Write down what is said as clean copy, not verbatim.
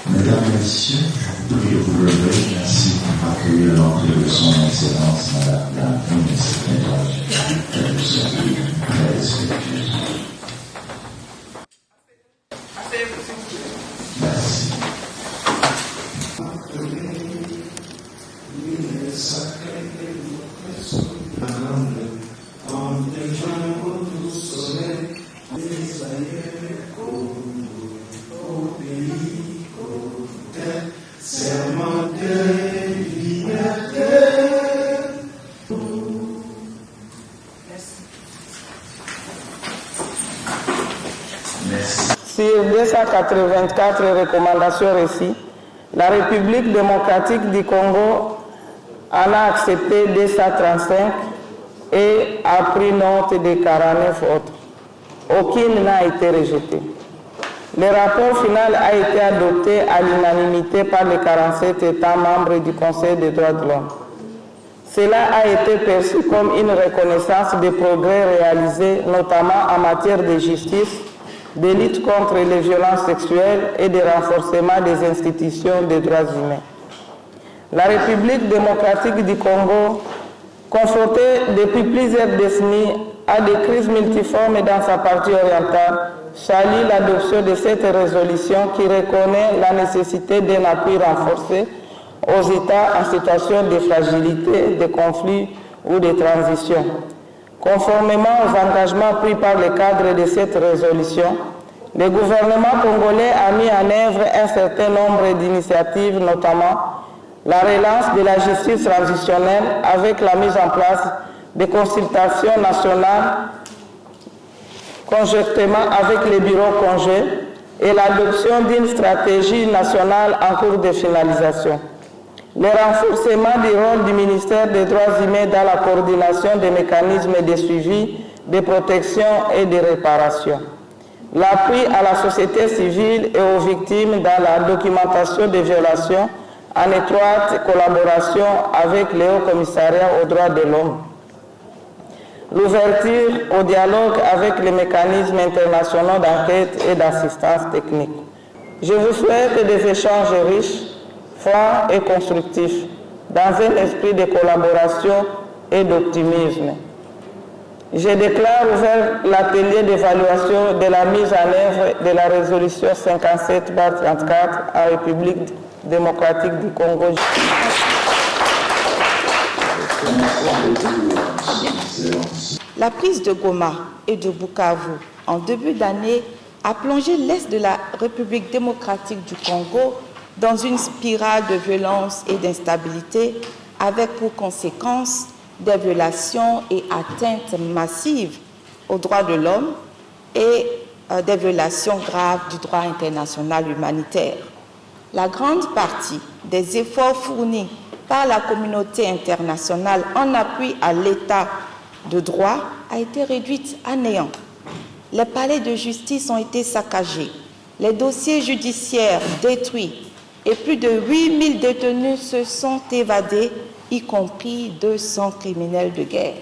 Mesdames et Messieurs, je vous prie de vous lever, ainsi pour accueillir l'entrée de son Excellence, Madame la Ministre de la Justice, très respectueusement. Merci. Sur 284 recommandations reçues, la République démocratique du Congo en a accepté 235 et a pris note de 49 autres. Aucune n'a été rejetée. Le rapport final a été adopté à l'unanimité par les 47 États membres du Conseil des droits de l'homme. Cela a été perçu comme une reconnaissance des progrès réalisés, notamment en matière de justice, de lutte contre les violences sexuelles et de renforcement des institutions des droits humains. La République démocratique du Congo, confrontée depuis plusieurs décennies à des crises multiformes dans sa partie orientale, salue l'adoption de cette résolution qui reconnaît la nécessité d'un appui renforcé aux États en situation de fragilité, de conflit ou de transition. Conformément aux engagements pris par le cadre de cette résolution, le gouvernement congolais a mis en œuvre un certain nombre d'initiatives, notamment la relance de la justice transitionnelle avec la mise en place de consultations nationales conjointement avec les bureaux conjoints et l'adoption d'une stratégie nationale en cours de finalisation. Le renforcement du rôle du ministère des Droits humains dans la coordination des mécanismes de suivi, de protection et de réparation. L'appui à la société civile et aux victimes dans la documentation des violations en étroite collaboration avec le Haut Commissariat aux droits de l'homme. L'ouverture au dialogue avec les mécanismes internationaux d'enquête et d'assistance technique. Je vous souhaite des échanges riches, francs et constructifs, dans un esprit de collaboration et d'optimisme. Je déclare ouvert l'atelier d'évaluation de la mise en œuvre de la résolution 57/34 en République démocratique du Congo. La prise de Goma et de Bukavu en début d'année a plongé l'Est de la République démocratique du Congo dans une spirale de violence et d'instabilité avec pour conséquence des violations et atteintes massives aux droits de l'homme et des violations graves du droit international humanitaire. La grande partie des efforts fournis par la communauté internationale en appui à l'État de droit a été réduite à néant. Les palais de justice ont été saccagés, les dossiers judiciaires détruits et plus de 8000 détenus se sont évadés, y compris 200 criminels de guerre.